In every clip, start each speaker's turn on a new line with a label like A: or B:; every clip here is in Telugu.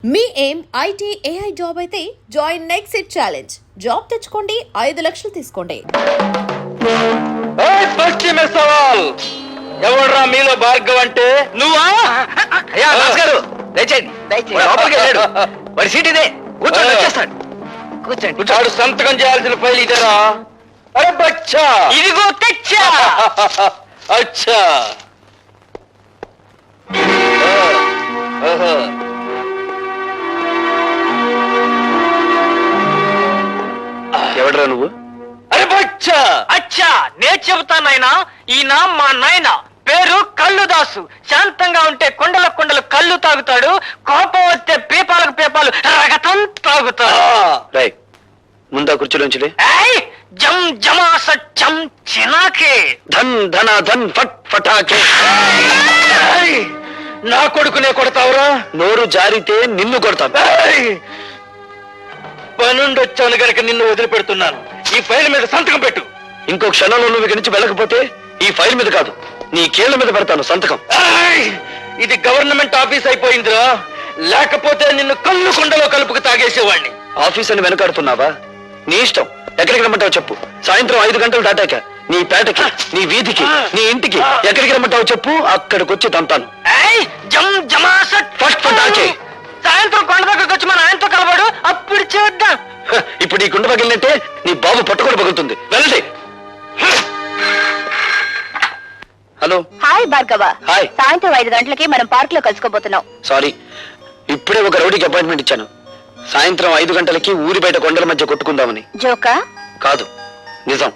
A: మీ ఏం ఐటీ ఏఐ జాబ్ అయితే join next it challenge. Job తెచ్చుకోండి, 5 లక్షలు తీసుకోండి.
B: ఎవడ్రా మీలో భార్గవ్ అంటే? నువ్వా? వాడి సీట్ ఇదే, కూర్చోండి, వచ్చేస్తాడు. కూర్చోండి. వాడు సంతకం చేయాల్సిన ఫైల్ ఇదేరా? అరే బచ్చా, ఇదిగో తెచ్చా. అచ్చా, ఎవడరా నువ్వు? అరే బచ్చా. అచ్చా, నే చెబుతానైనా. ఈయన మా నాయన, పేరు కల్లుదాసు. శాంతంగా ఉంటే కొండల కొండలు కళ్ళు తాగుతాడు, కోపం వస్తే పీపాలకు పీపాలు రగతం తాగుతాడు. ముందా కుర్చీలోంచి జమ్ జమాస చమ్ చినాకే ధన్ ధన ధన్ ఫట్ ఫటాకే. నా కొడుకునే కొడతావురా? నోరు జారితే నిన్ను కొడతాను. పనుండి వచ్చాను గనక నిన్ను వదిలిపెడుతున్నాను. ఈ ఫైల్ మీద సంతకం పెట్టు. ఇంకో క్షణంలో నువ్వు ఇక్కడి నుంచి వెళ్ళకపోతే ఈ ఫైల్ మీద కాదు, నీ కీళ్ల మీద పెడతాను సంతకం. ఇది గవర్నమెంట్ ఆఫీస్ అయిపోయిందిరా, లేకపోతే నిన్ను కళ్ళు కొండలో కలుపుకు తాగేసేవాడిని. ఆఫీస్ అని వెనకాడుతున్నావా? నీ ఇష్టం, ఎక్కడికి రమ్మంటావు చెప్పు. సాయంత్రం 5 గంటలు దాటాక నీ పేటకి, నీ వీధికి, నీ ఇంటికి ఎక్కడికి రమ్మంటావు చెప్పు, అక్కడికి వచ్చి తంతాను. సాయంత్రం కొండ దగ్గరకు వచ్చి మన ఆయనతో కలవాడు, అప్పుడు చేద్దాం. ఇప్పుడు ఈ గుండె పగిలినట్టే నీ బాబు పట్టుకొని పగులుతుంది. వెళ్ళండి. హలో.
C: హాయ్ భార్గవ.
B: హాయ్.
C: సాయంత్రం 5 గంటలకి మనం పార్క్ లో కలుసుకోబోతున్నాం.
B: సారీ, ఇప్పుడే ఒక రౌడీకి అపాయింట్మెంట్ ఇచ్చాను. సాయంత్రం 5 గంటలకి ఊరి బయట కొండల మధ్య కొట్టుకుందామని.
C: జోకా?
B: కాదు, నిజం.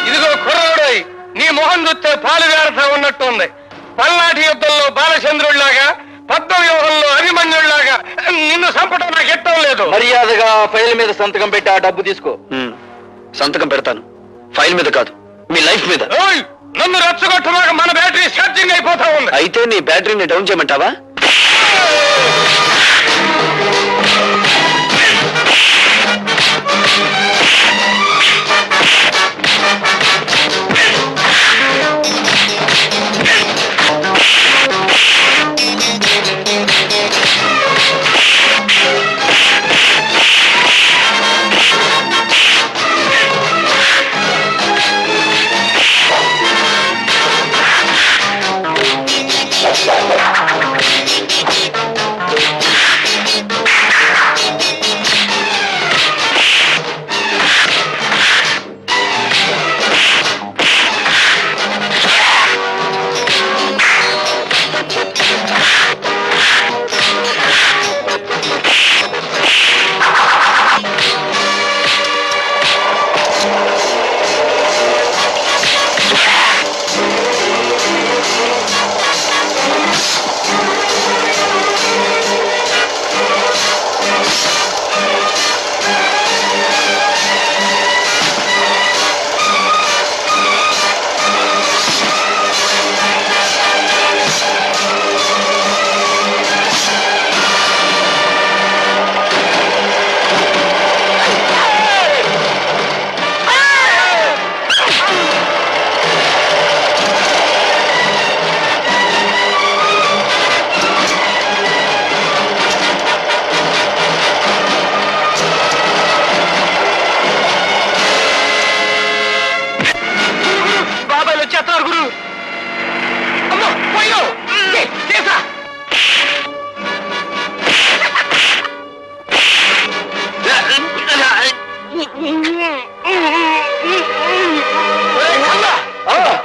B: ఇదిగో కుర్రాడోయ్, నీ మొహం చూస్తే పాలు వేరత ఉన్నట్టుంది. పల్నాటి యుద్ధంలో బాలచంద్రుడిలాగా, పద్మవ్యూహంలో అభిమన్యుడిలాగా నిన్ను చంపడం నాకు ఇష్టం లేదు. మర్యాదగా ఫైల్ మీద సంతకం పెట్టి ఆ డబ్బు తీసుకో. సంతకం పెడతాను, ఫైల్ మీద కాదు, మీ లైఫ్ మీద. నన్ను రచ్చగొట్టమాక, మన బ్యాటరీ ఛార్జింగ్ అయిపోతా ఉంది. అయితే నీ బ్యాటరీని డౌన్ చేయమంటావా?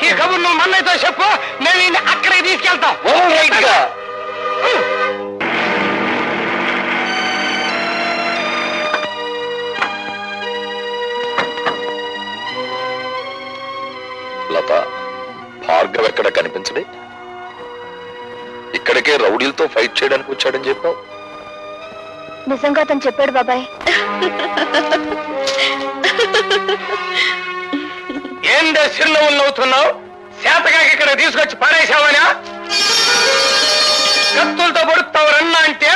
B: ఈ కబుర్ నువ్వు మన్నైతో చెప్పు, నేను అక్కడికి తీసుకెళ్తాం.
D: లత, భార్గవ్ ఎక్కడ కనిపించడే? ఇక్కడికే రౌడీలతో ఫైట్ చేయడానికి వచ్చాడని చెప్పావు.
C: నిజంగా తను చెప్పాడు బాబాయ్.
B: ఏందే చిరునవ్వులు నవ్వుతున్నావు? చేతకాకి ఇక్కడ తీసుకొచ్చి పడేసావనా? కత్తులతో పొడుస్తావరన్నా అంటే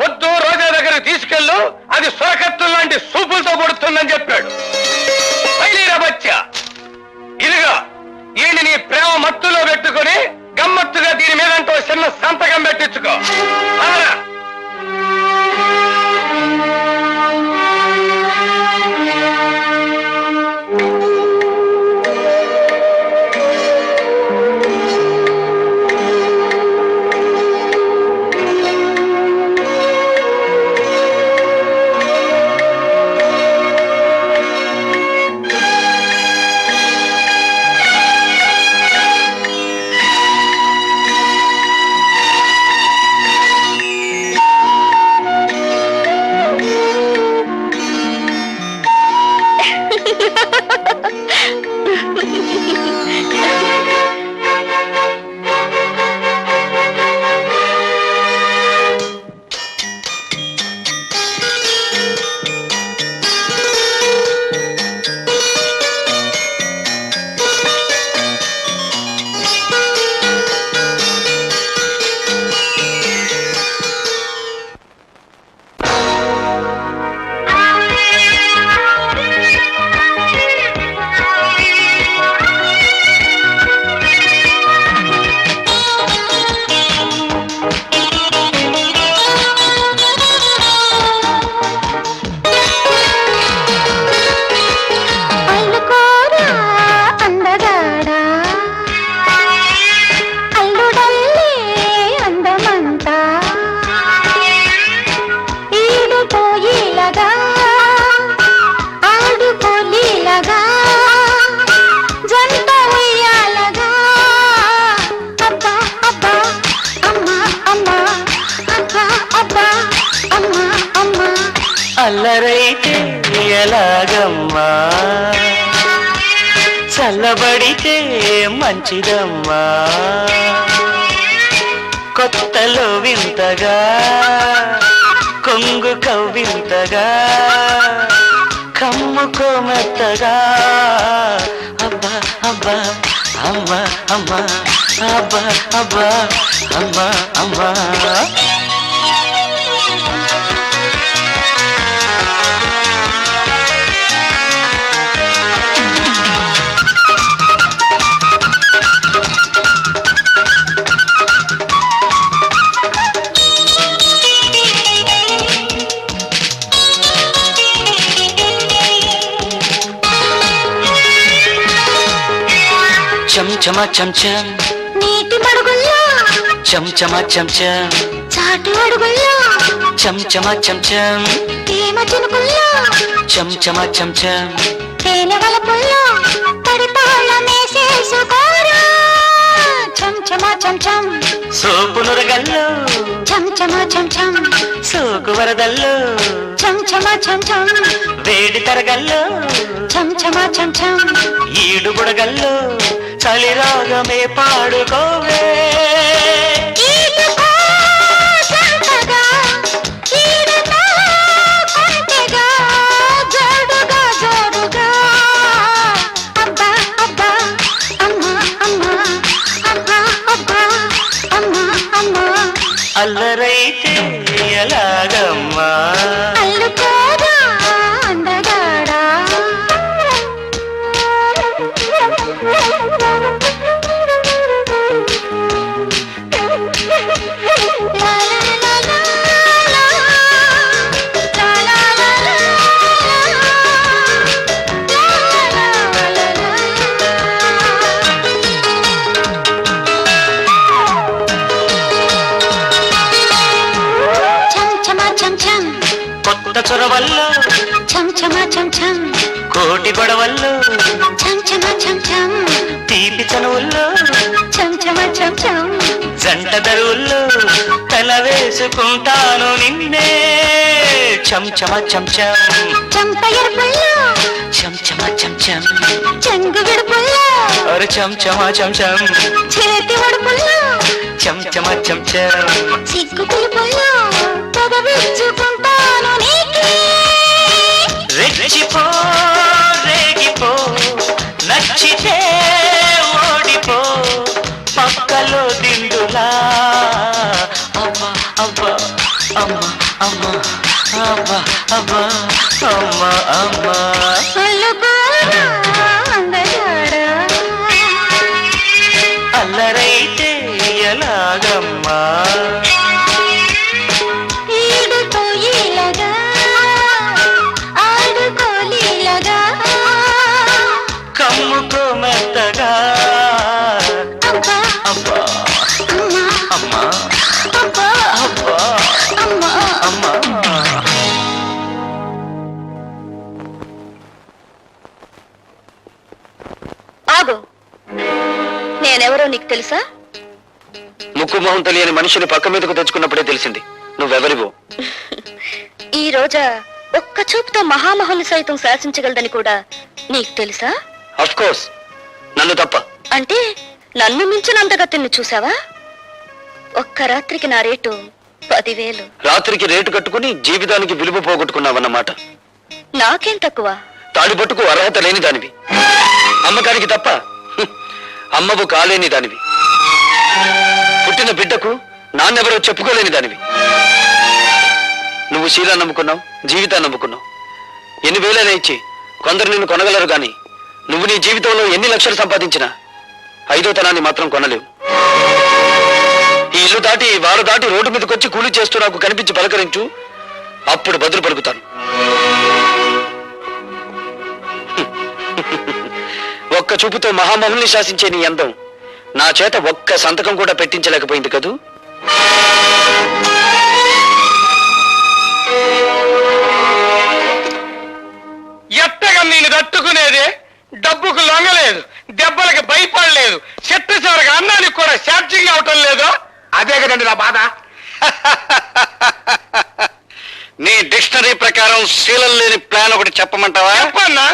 B: వద్దు, రోజా దగ్గర తీసుకెళ్ళు, అది సొరకత్తులు లాంటి సూపులతో పొడుతుందని చెప్పాడు. బయలురా బచ్చా, ఇదిగా ఈయన నీ ప్రేమ మత్తులో పెట్టుకుని గమ్మత్తుగా దీని మీదంటో చిన్న సంతకం పెట్టించుకో. అవునా?
E: అల్లరైతే ఎలాగమ్మా, చల్లబడితే మంచిదమ్మా, కొత్తలో వింతగా కొంగు కవ్వింతగా కమ్ముకోమెత్తగా అబ్బా అబ్బా అమ్మా అమ్మా అబ్బా అబ్బా అమ్మా అమ్మా. చమచమా చంచం
C: నీటి మడుగుల్లో
E: చంచమా చంచం
C: చాటు అడుగుల్లో
E: చంచమా చంచం
C: తేమ చినుకుల్లో
E: చంచమా చంచం
C: తేనె వలపుల్లో తడితాళ మేసేసుకోరా చంచమా చంచం
E: సోపు నురగల్లో
C: చంచమా చంచం
E: సోకు వరదల్లో
C: చంచమా చంచం
E: వేడి తరగల్లో
C: చంచమా చంచం
E: ఈడు బుడగల్లో చలి రాగమే పాడుకోవే.
C: ఈదుకో సంతగా ఈడుతో కొంటెగా జోడుగా జోడుగా అబ్బా అబ్బా అమ్మా అమ్మా అబ్బా అబ్బా అమ్మా అమ్మా.
E: అల్లరైతే ఎలాగమ్మా,
C: అల్లుకోరా అందగాడా. లా లా లా లా లా. లా లా లా లా లా. లా లా లా లా లా. చంచమా చంచం
E: కొత్త చొరవల్లో
C: చంచమా చంచం
E: కోటి గొడవల్లో
C: చంచమా చంచం
E: తీపి చనువుల్లో
C: చంచమా చంచం
E: జంట దరువుల్లో తల వేసుకుంటాను నిన్నే. చంచమా చంచం
C: చంప ఎరుపుల్లో
E: చంచమా చంచం
C: చెంగు విడుపుల్లో
E: అరే చంచమా చంచం
C: చేతి వడుపుల్లో
E: చంచమా చంచం
C: సిగ్గు పిలుపుల్లో తగవిచ్చుకుంటాను నీకే.
E: రెచ్చిపో రేగిపో నచ్చితే ఓడిపో గోలా అవ్వా అవ్వా అమ్మ అమ్మ అవ్వా అవ్వా అమ్మ అమ్మ
C: అల్లుకోరా అందగాడా.
E: అల్లరైతే ఎలాగమ్మా
C: ఈడుతో ఈలగా ఆడుకోలీలగా.
E: కమ్ముకో మెత్తగా
C: అబ్బా
E: అబ్బా
C: అమ్మా
E: అమ్మా
C: అబ్బా
E: అబ్బా
C: అమ్మా.
E: అమ్మా
C: ఆగు, నేనెవరో నీకు తెలుసా?
B: ముక్కు మొహం తెలియని మనిషిని పక్క మీదకు తెచ్చుకున్నప్పుడే తెలిసింది నువ్వెవరివో.
C: ఈ రోజా ఒక్క చూపుతో మహామహుల్ని సైతం శాసించగలదని కూడా నీకు తెలుసా?
B: అఫ్ కోర్స్, నన్ను తప్ప.
C: అంటే నన్ను మించినంతగా తిన్ను చూసావా? ఒక్క రాత్రికి నా రేటు 10,000.
B: రాత్రికి రేటు కట్టుకుని జీవితానికి విలువ పోగొట్టుకున్నావన్నమాట.
C: నాకేం తక్కువ?
B: తాడిపట్టుకు అర్హత లేని దానివి, అమ్మకానికి తప్ప అమ్మవు కాలేని దానివి, పుట్టిన బిడ్డకు నాన్నెవరో చెప్పుకోలేని దానివి. నువ్వు శీలాన్ని నమ్ముకున్నావు, జీవితాన్ని నమ్ముకున్నావు. ఎన్ని వేలైనా ఇచ్చి కొందరు నిన్ను కొనగలరు గాని నువ్వు నీ జీవితంలో ఎన్ని లక్షలు సంపాదించినా 5వ తనాన్ని మాత్రం కొనలేవు. ఈ ఇల్లు దాటి వారు దాటి రోడ్డు మీదకి వచ్చి కూలీ చేస్తూ నాకు కనిపించి పలకరించు, అప్పుడు బదులు పలుకుతాను. ఒక్క చూపుతో మహామహుల్ని శాసించే నీ అందం నా చేత ఒక్క సంతకం కూడా పెట్టించలేకపోయింది కదూ.
F: ఎట్టగా నేను తట్టుకునేది, డబ్బుకు లొంగలేదు, దెబ్బలకు భయపడలేదు, చెట్టు చివరికి అన్నానికి కూడా ఛార్జింగ్ అవటం లేదు. అదే కదండి నా బాధ.
B: నీ డిక్షనరీ ప్రకారం శీలం లేని ప్లాన్ ఒకటి చెప్పమంటావా?
F: చెప్పన్నా.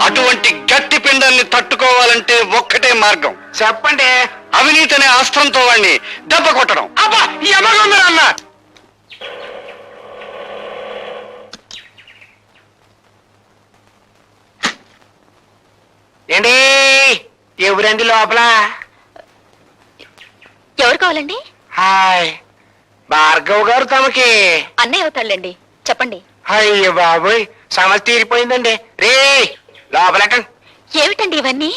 B: అటువంటి గట్టి పిండాన్ని తట్టుకోవాలంటే ఒక్కటే మార్గం.
F: చెప్పండి.
B: అవినీతి అనే అస్త్రంతో వాడిని దెబ్బ కొట్టడం.
F: అబ్బా ఈ అమ్మగుందరు అన్న. ఏంటి ఎవరండి లోపల?
C: ఎవరు కావాలండి?
F: హాయ్, భార్గవ్ గారు తమకి.
C: అన్నయ్య అవుతాళ్ళండి, చెప్పండి.
F: అయ్యో బాబోయ్, సమస్య తీరిపోయిందండి. రే లోపలెక్కండి.
C: ఏమిటండి ఇవన్నీ?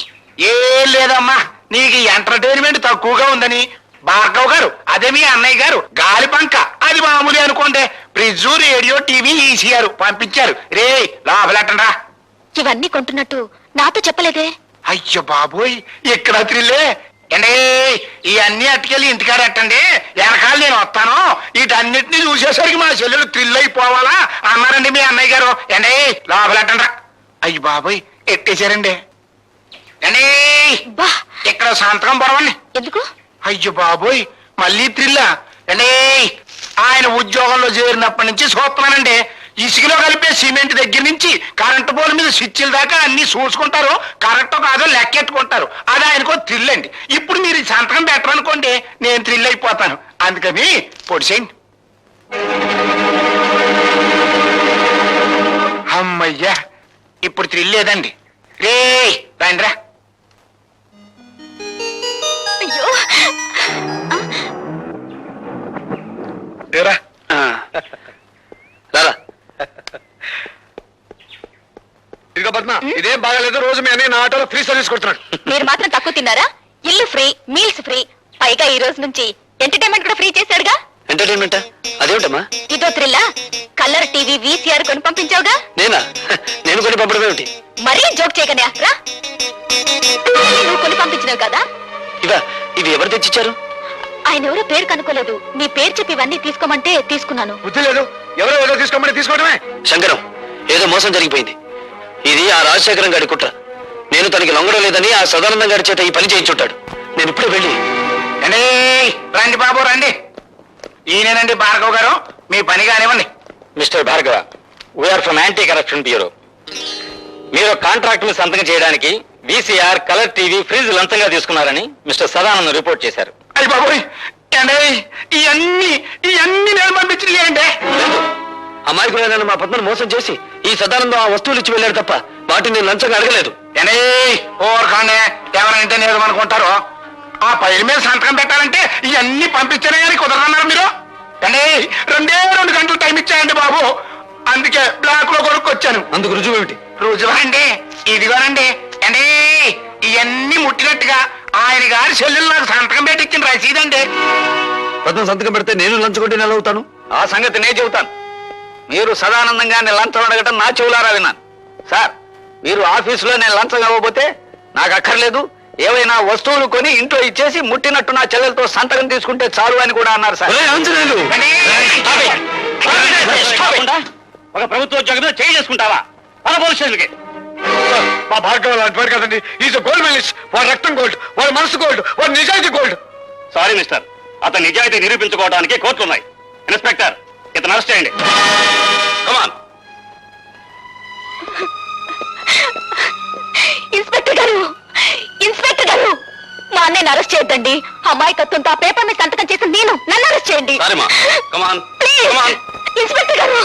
F: ఏం లేదమ్మా, నీకు ఎంటర్టైన్మెంట్ తక్కువగా ఉందని భార్గవ్ గారు, అదే మీ అన్నయ్య గారు గాలి పంక, అది మామూలు అనుకోండి, ఫ్రిడ్జ్, రేడియో, టీవీ, ఈసీఆర్ పంపించారు. రే లోపలెట్టండా.
C: ఇవన్నీ కొంటున్నట్టు నాతో చెప్పలేదే?
F: అయ్యో బాబోయ్, ఇక్కడ త్రిల్లే. అండి ఇవన్నీ అట్టుకెళ్ళి ఇంటికాడ ఎట్టండి, వెనకాల నేను వస్తాను. వీటన్నిటిని చూసేసరికి మా చెల్లెలు థ్రిల్ అయిపోవాలా అన్నారండి మీ అన్నయ్య గారు. అండి లోపలెట్టండ్రా. అయ్యి బాబోయ్, ఎట్టేశారండి. అండి
C: బా,
F: ఇక్కడ సంతకం పొడవండి.
C: ఎందుకు?
F: అయ్యో బాబోయ్, మళ్ళీ త్రిల్లా. అండి ఆయన ఉద్యోగంలో చేరినప్పటి నుంచి చూస్తున్నానండి, ఇసుకలో కలిపే సిమెంట్ దగ్గర నుంచి కరెంటు పోల్ మీద స్విచ్ల దాకా అన్ని చూసుకుంటారు. కరెక్ట్ కాదో లెక్కెట్టుకుంటారు. అది ఆయనకో థ్రిల్ అండి. ఇప్పుడు మీరు ఈ సంతకం పెట్టరనుకోండి, నేను థ్రిల్ అయిపోతాను. అందుకని పొడిసేయండి. అమ్మయ్యా, ఇప్పుడు థ్రిల్ లేదండి. రే రండిరా.
C: అయ్యో,
F: రా.
B: రారా.
F: ఇదిగో పద్మ, ఇదేం బాగాలేదు. రోజు మీ అన్నయ్య నా ఆటోలో ఫ్రీ సర్వీస్ కొడుతున్నాడు.
C: మీరు మాత్రం తక్కువ తిన్నారా? ఇల్లు ఫ్రీ, మీల్స్ ఫ్రీ, పైగా ఈ రోజు నుంచి ఎంటర్టైన్మెంట్ కూడా ఫ్రీ చేశాడుగా.
B: ఎంటర్టైన్మెంటా? అదేమిటమ్మా?
C: ఇదో థ్రిల్లా, కలర్ టీవీ, వీసీఆర్ కొని పంపించావుగా.
B: నేనా? నేను కొని పంపడం ఏమిటి?
C: మరీ జోక్ చేయకనే రా. నువ్వు కొని పంపించినావు కదా.
B: ఇవి ఎవరు తెచ్చిచ్చారు?
C: ఆయన ఎవరో పేరు కనుక్కోలేదు, నీ పేరు చెప్పి ఇవన్నీ తీసుకోమంటే తీసుకున్నాను.
F: బుద్ధి లేదు, ఎవరో ఏదో తీసుకోమని తీసుకోవడమే.
B: శంకరం, ఏదో మోసం జరిగిపోయింది. ఇది ఆ రాజశేఖరం గారి కుట్ర. నేను తనకి లొంగడం లేదని ఆ సదానందం గారి చేత ఈ పని చేయించుంటాడు. నేను ఇప్పుడే వెళ్ళి.
F: అండి రండి బాబు రండి. ఈయనేనండి భార్గవ్ గారు, మీ పని కానివ్వండి.
B: Mister Bhargava, we are from anti corruption bureau. మీరు కాంట్రాక్ట్ ని సంతకం చేయడానికి వీసీఆర్, కలర్ టీవీ, ఫ్రిడ్జ్ లంచంగా తీసుకున్నారని మిస్టర్ సదానందం రిపోర్ట్ చేశారు.
F: అయ్యి బాబోయ్, అండి ఇవన్నీ నేను పంపించింది.
B: అమాయకులైన మా పద్మను మోసం చేసి ఈ సదానందం ఆ వస్తువులు ఇచ్చి వెళ్ళాడు తప్ప వాటిని నేను లంచంగా అడగలేదు.
F: ఓర్కండి, ఎవరంటే నేను అనుకుంటారు. ఆ ఫైల్ మీద సంతకం పెట్టాలంటే ఇవన్నీ పంపించారే కానీ కుదరదన్నారు మీరు అంటే 2 గంటలు టైం ఇచ్చాయండి బాబు. అందుకే బ్లాక్ లో కొనుక్కొచ్చాను.
B: అందుకు రుజువు ఏమిటి?
F: రుజువా అండి? ఇదిగోనండి అండి, ఇవన్నీ ముట్టినట్టుగా ఆయన గారి సెల్లులు నాకు సంతకం పెట్టించిన రసీదండి.
B: పద్మ సంతకం పెడితే నేను లంచుకుంటే నెల అవుతాను.
G: ఆ సంగతి నేను చెబుతాను. మీరు సదానందంగా నేను లంచం అడగటం నా చెవులారా విన్నాను. సార్, మీరు ఆఫీసులో నేను లంచం ఇవ్వకపోతే నాకు అక్కర్లేదు, ఏవైనా వస్తువులు కొని ఇంట్లో ఇచ్చేసి ముట్టినట్టు నా చెల్లెలతో సంతకం తీసుకుంటే చాలు అని కూడా అన్నారు సార్.
B: ఒక ప్రభుత్వ ఉద్యోగం మీద చేయి చేసుకుంటావా? పోలీస్ స్టేషన్కి.
F: మా భార్గవ లాంటి వాడు కదండి. Is gold medalist. వాడు రక్తం గోల్డ్, వాడు మనసు గోల్డ్, వాడు నిజాయితీ గోల్డ్.
B: సారీ మిస్టర్, అతని నిజాయితీ నిరూపించుకోవడానికి కోర్టులు ఉన్నాయి. ఇన్స్పెక్టర్, ఇతను అరెస్ట్ చేయండి. కమాన్.
C: ఇన్స్పెక్టర్ గారు, ఇన్స్పెక్టర్ గారు, మా అన్నయ్యని అరెస్ట్ చేయొద్దండి. అమాయకత్వంతో ఆ పేపర్ మీద సంతకం చేసి నన్ను అరెస్ట్ చేయండి.
B: సారీ మా, కమాన్.
C: ప్లీజ్.
B: కమాన్.
C: ఇన్స్పెక్టర్ గారు.